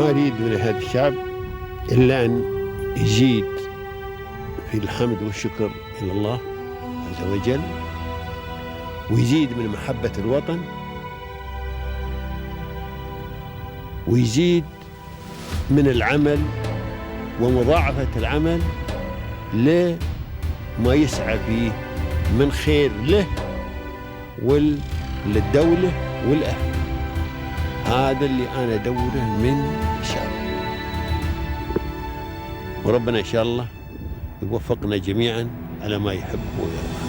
ما أريد من هذا الشعب إلا أن يزيد في الحمد والشكر إلى الله عز وجل، ويزيد من محبة الوطن، ويزيد من العمل ومضاعفة العمل لما يسعى فيه من خير له وللدولة والأهل. هذا اللي أنا أدوره من الشعب، وربنا إن شاء الله يوفقنا جميعا على ما يحب ويرضى.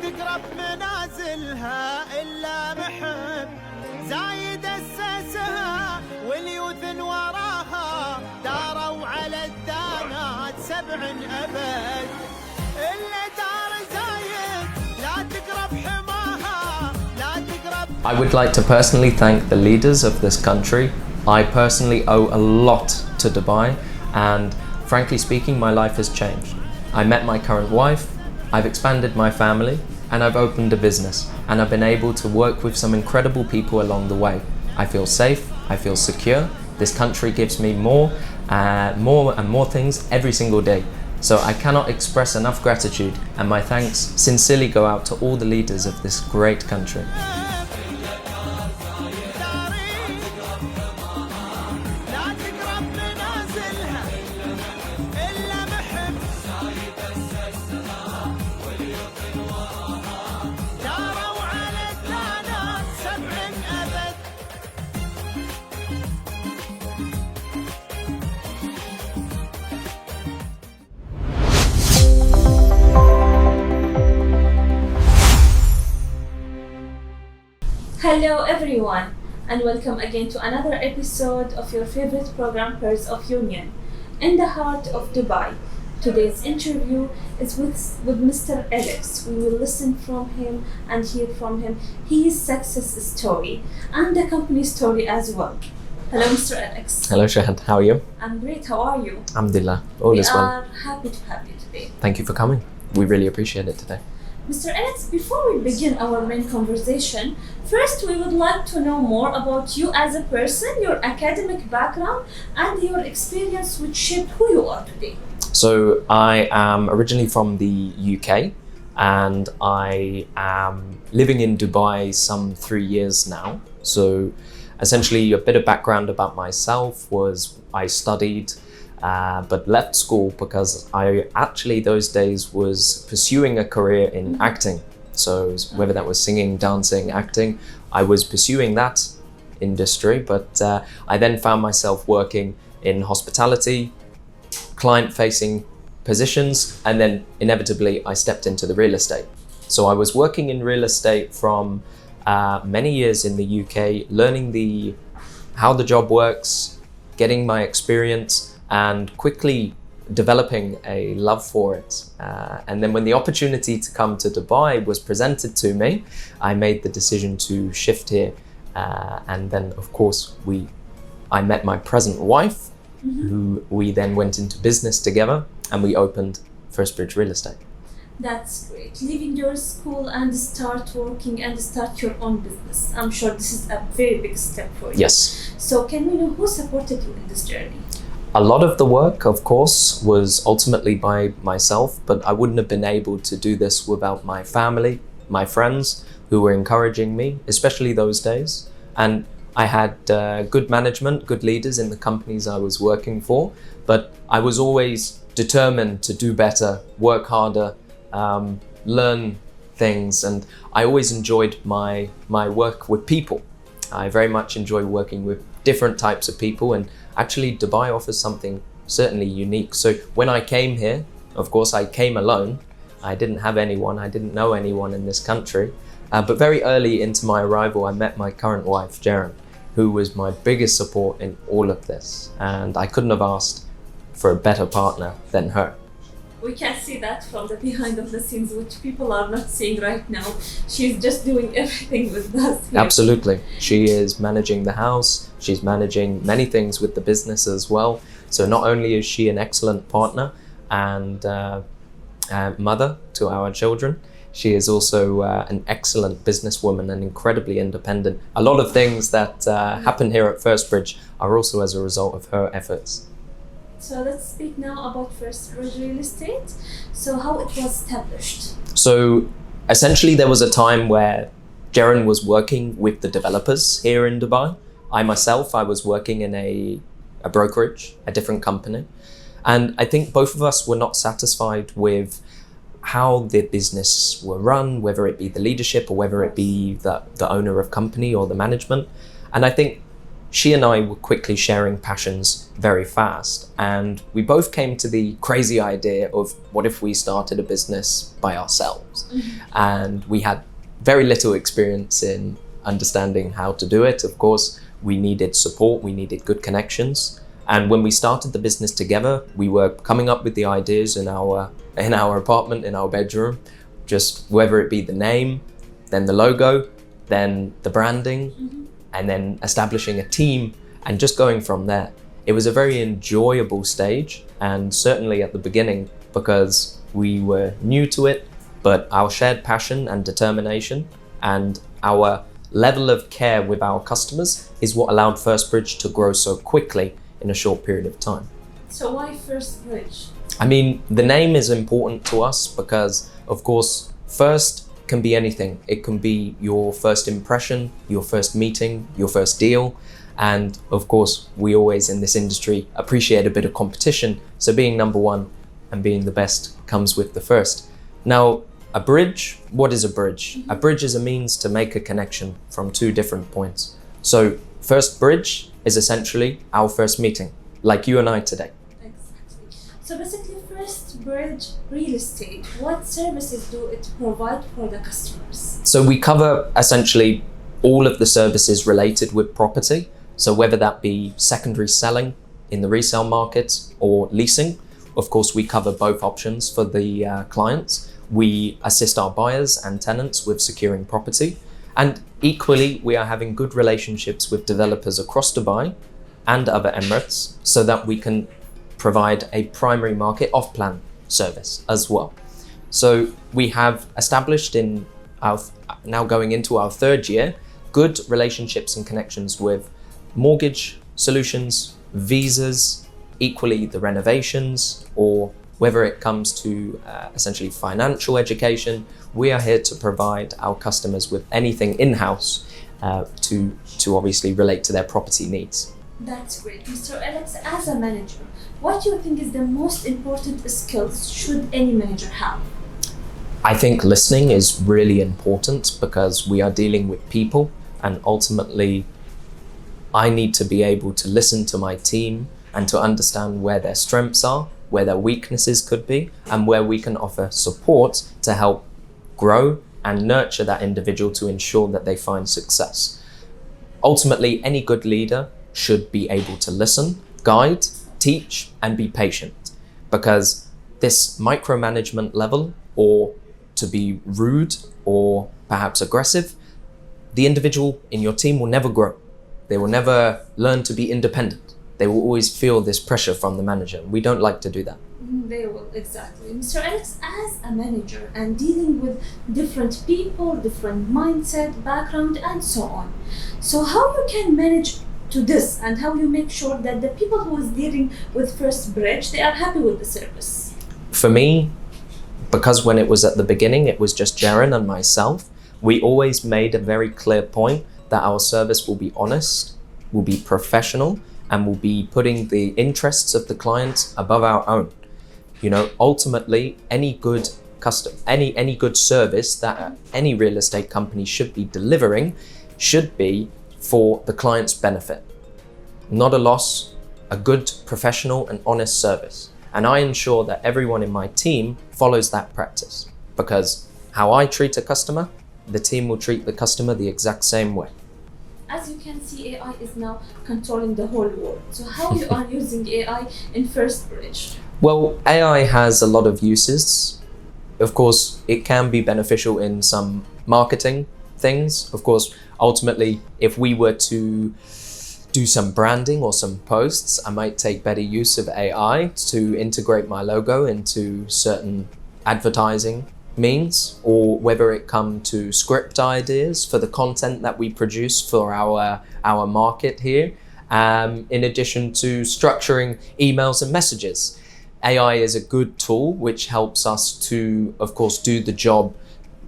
تقرب منازلها إلا محب زايد أسسها واليوثن وراها داروا على الدانات 7 أبد. إلا دار زايد لا تقرب حماها لا تقرب. I would like to personally thank the leaders of this country. I personally owe a lot to Dubai, and frankly speaking, my life has changed. I met my current wife, I've expanded my family, and I've opened a business, and I've been able to work with some incredible people along the way. I feel safe, I feel secure. This country gives me more and more things every single day. So I cannot express enough gratitude, and my thanks sincerely go out to all the leaders of this great country. Hello everyone, and welcome again to another episode of your favorite program, Pearls of Union, in the heart of Dubai. Today's interview is with Mr. Alex. We will listen from him and hear from him his success story and the company story as well. Hello Mr. Alex. Hello Shahad, how are you? I'm great, how are you? Alhamdulillah, all is well. We are happy to have you today. Thank you for coming. We really appreciate it today. Mr. Alex, before we begin our main conversation, first we would like to know more about you as a person, your academic background, and your experience which shaped who you are today. So I am originally from the UK, and I am living in Dubai some 3 years now. So essentially a bit of background about myself was I studied but left school because I actually those days was pursuing a career in acting. So whether that was singing, dancing, acting, I was pursuing that industry, but I then found myself working in hospitality, client-facing positions, and then inevitably I stepped into the real estate. So I was working in real estate from many years in the UK, learning how the job works, getting my experience, and quickly developing a love for it. And then when the opportunity to come to Dubai was presented to me, I made the decision to shift here. And then of course, I met my present wife, who we then went into business together, and we opened First Bridge Real Estate. That's great. Leaving your school and start working and start your own business. I'm sure this is a very big step for you. Yes. So can we know who supported you in this journey? A lot of the work, of course, was ultimately by myself, but I wouldn't have been able to do this without my family, my friends, who were encouraging me, especially those days. And I had good management, good leaders in the companies I was working for, but I was always determined to do better, work harder, learn things, and I always enjoyed my work with people. I very much enjoy working with different types of people, and actually Dubai offers something certainly unique. So when I came here, Of course, I came alone. I didn't have anyone. I didn't know anyone in this country. But very early into my arrival, I met my current wife, Jaren, who was my biggest support in all of this. And I couldn't have asked for a better partner than her. We can see that from the behind of the scenes, which people are not seeing right now. She's just doing everything with us here. Absolutely. She is managing the house. She's managing many things with the business as well. So not only is she an excellent partner and mother to our children, she is also an excellent businesswoman and incredibly independent. A lot of things that happen here at First Bridge are also as a result of her efforts. So let's speak now about First Bridge Real Estate. So how it was established? So essentially there was a time where Jaren was working with the developers here in Dubai. I myself, I was working in a brokerage, a different company. And I think both of us were not satisfied with how the business were run, whether it be the leadership or whether it be the owner of company or the management. And I think she and I were quickly sharing passions very fast. And we both came to the crazy idea of what if we started a business by ourselves? And we had very little experience in understanding how to do it. Of course, we needed support, we needed good connections. And when we started the business together, we were coming up with the ideas in our apartment, in our bedroom, just whether it be the name, then the logo, then the branding, and then establishing a team and just going from there. It was a very enjoyable stage, and certainly at the beginning, because we were new to it, but our shared passion and determination and our level of care with our customers is what allowed First Bridge to grow so quickly in a short period of time. So why First Bridge? I mean, the name is important to us because, of course, first can be anything. It can be your first impression, your first meeting, your first deal. And of course, we always in this industry appreciate a bit of competition. So being number one and being the best comes with the first. Now, a bridge, what is a bridge? A bridge is a means to make a connection from two different points. So First Bridge is essentially our first meeting, like you and I today. Exactly. So basically, First Bridge Real Estate, what services do it provide for the customers? So we cover essentially all of the services related with property. So whether that be secondary selling in the resale market or leasing, of course, we cover both options for the clients. We assist our buyers and tenants with securing property. And equally, we are having good relationships with developers across Dubai and other Emirates so that we can provide a primary market off-plan service as well. So we have established in our, now going into our third year, good relationships and connections with mortgage solutions, visas, equally the renovations, or whether it comes to essentially financial education. We are here to provide our customers with anything in-house to obviously relate to their property needs. That's great. Mr. Alex, as a manager, what do you think is the most important skills should any manager have? I think listening is really important because we are dealing with people, and ultimately I need to be able to listen to my team and to understand where their strengths are, where their weaknesses could be, and where we can offer support to help grow and nurture that individual to ensure that they find success. Ultimately, any good leader should be able to listen, guide, teach, and be patient, because this micromanagement level, or to be rude or perhaps aggressive, the individual in your team will never grow. They will never learn to be independent. They will always feel this pressure from the manager. We don't like to do that. They will, exactly. Mr. Alex, as a manager and dealing with different people, different mindset, background, and so on. So how you can manage to this, and how you make sure that the people who is dealing with First Bridge, they are happy with the service? For me, because when it was at the beginning, it was just Jaren and myself, we always made a very clear point that our service will be honest, will be professional, and will be putting the interests of the clients above our own. You know, ultimately, any good any good service that any real estate company should be delivering should be for the client's benefit. Not a loss, a good, professional, and honest service. And I ensure that everyone in my team follows that practice, because how I treat a customer, the team will treat the customer the exact same way. As you can see, AI is now controlling the whole world. So how you are using AI in First Bridge? Well, AI has a lot of uses. Of course, it can be beneficial in some marketing things. Of course, ultimately, if we were to do some branding or some posts, I might take better use of AI to integrate my logo into certain advertising means, or whether it come to script ideas for the content that we produce for our market here, in addition to structuring emails and messages. AI is a good tool which helps us to, of course, do the job,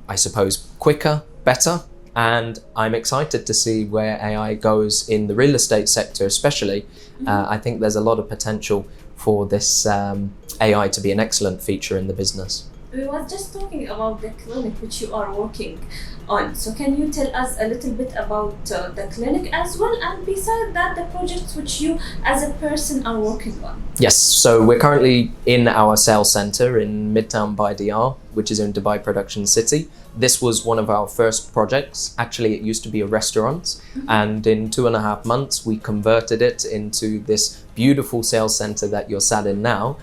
I suppose, quicker, better. And I'm excited to see where AI goes in the real estate sector, especially. I think there's a lot of potential for this AI to be an excellent feature in the business. We were just talking about the clinic which you are working on. So can you tell us a little bit about the clinic as well, and beside that, the projects which you as a person are working on? Yes, so we're currently in our sales center in Midtown by DR, which is in Dubai Production City. This was one of our first projects. Actually, it used to be a restaurant, and in 2.5 months, we converted it into this beautiful sales center that you're sat in now.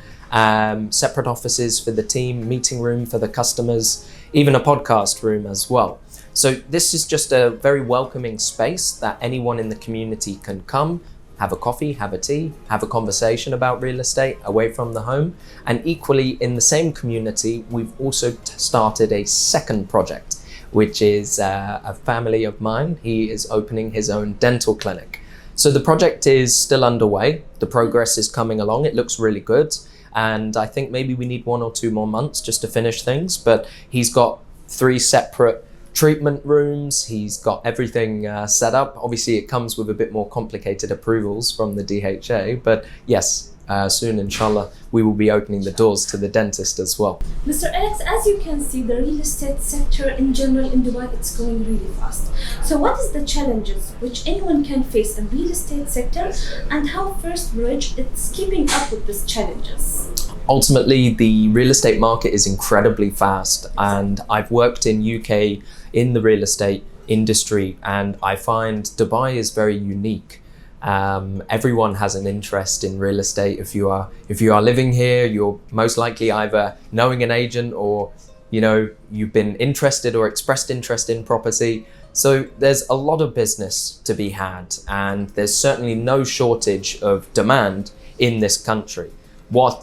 Separate offices for the team, meeting room for the customers, even a podcast room as well. So this is just a very welcoming space that anyone in the community can come, have a coffee, have a tea, have a conversation about real estate away from the home. And equally in the same community, we've also started a second project, which is a family of mine. He is opening his own dental clinic. So the project is still underway. The progress is coming along. It looks really good. And I think maybe we need 1 or 2 more months just to finish things. But he's got 3 separate treatment rooms. He's got everything set up. Obviously, it comes with a bit more complicated approvals from the DHA. But yes, soon, inshallah, we will be opening the doors to the dentist as well. Mr. Alex, as you can see, the real estate sector in general in Dubai, it's going really fast. So what is the challenges which anyone can face in real estate sector, and how First Bridge is keeping up with these challenges? Ultimately, the real estate market is incredibly fast, and I've worked in UK in the real estate industry, and I find Dubai is very unique. Everyone has an interest in real estate. If you are living here, you're most likely either knowing an agent, or you've been interested or expressed interest in property. So there's a lot of business to be had, and there's certainly no shortage of demand in this country. What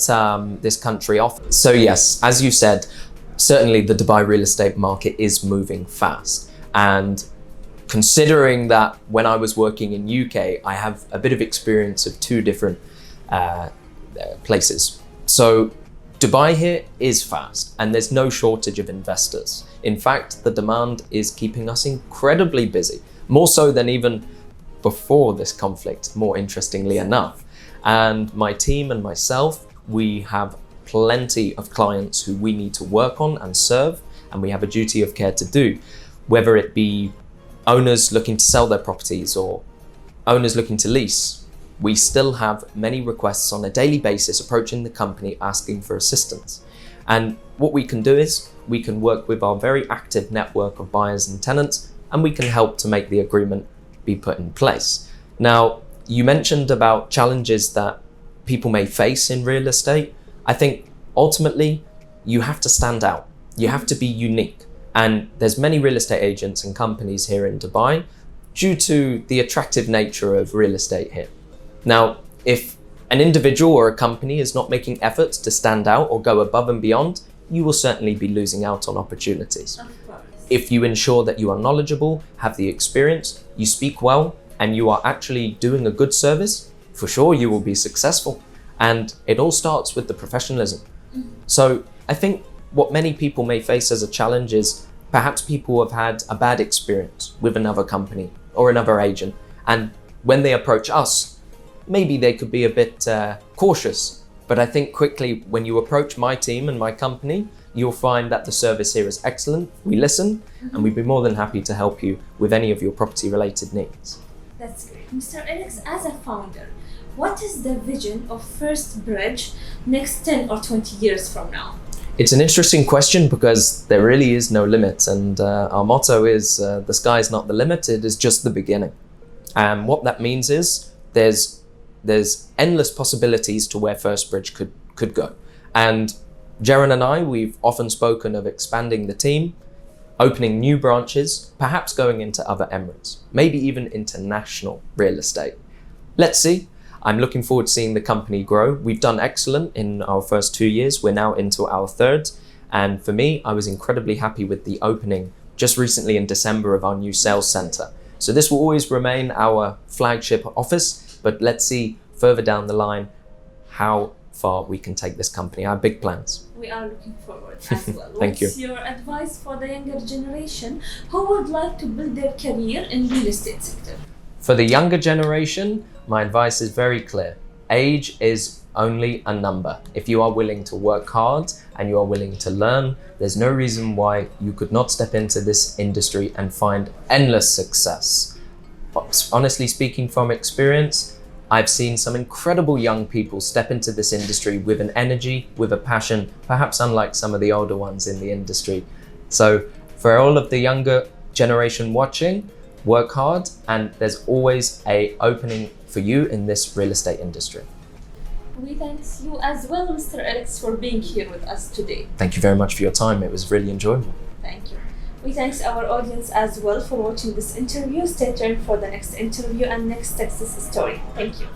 this country offers. So yes, as you said, certainly the Dubai real estate market is moving fast. And considering that when I was working in UK, I have a bit of experience of 2 different places. So Dubai here is fast, and there's no shortage of investors. In fact, the demand is keeping us incredibly busy, more so than even before this conflict, more interestingly enough. And my team and myself, we have plenty of clients who we need to work on and serve, and we have a duty of care to do, whether it be owners looking to sell their properties or owners looking to lease. We still have many requests on a daily basis approaching the company asking for assistance. And what we can do is we can work with our very active network of buyers and tenants, and we can help to make the agreement be put in place. Now, you mentioned about challenges that people may face in real estate. I think ultimately you have to stand out. You have to be unique. And there's many real estate agents and companies here in Dubai due to the attractive nature of real estate here. Now, if an individual or a company is not making efforts to stand out or go above and beyond, you will certainly be losing out on opportunities. Of course. If you ensure that you are knowledgeable, have the experience, you speak well, and you are actually doing a good service, for sure you will be successful. And it all starts with the professionalism. So I think what many people may face as a challenge is perhaps people have had a bad experience with another company or another agent. And when they approach us, maybe they could be a bit cautious. But I think quickly when you approach my team and my company, you'll find that the service here is excellent. We listen, and we'd be more than happy to help you with any of your property related needs. That's great. Mr. Alex, as a founder, what is the vision of First Bridge next 10 or 20 years from now? It's an interesting question because there really is no limit, and our motto is the sky is not the limit, it is just the beginning. And what that means is there's endless possibilities to where First Bridge could go. And Jaren and I, we've often spoken of expanding the team, opening new branches, perhaps going into other emirates, maybe even international real estate. Let's see. I'm looking forward to seeing the company grow. We've done excellent in our first 2 years. We're now into our third. And for me, I was incredibly happy with the opening just recently in December of our new sales center. So this will always remain our flagship office, but let's see further down the line how far we can take this company. I have big plans. We are looking forward as well. Thank you. What's your advice for the younger generation who would like to build their career in real estate sector? For the younger generation, my advice is very clear. Age is only a number. If you are willing to work hard and you are willing to learn, there's no reason why you could not step into this industry and find endless success. Honestly speaking, from experience, I've seen some incredible young people step into this industry with an energy, with a passion, perhaps unlike some of the older ones in the industry. So for all of the younger generation watching, work hard, and there's always an opening for you in this real estate industry. We thank you as well, Mr. Alex, for being here with us today. Thank you very much for your time. It was really enjoyable. Thank you. We thank our audience as well for watching this interview. Stay tuned for the next interview and next success story. Thank you.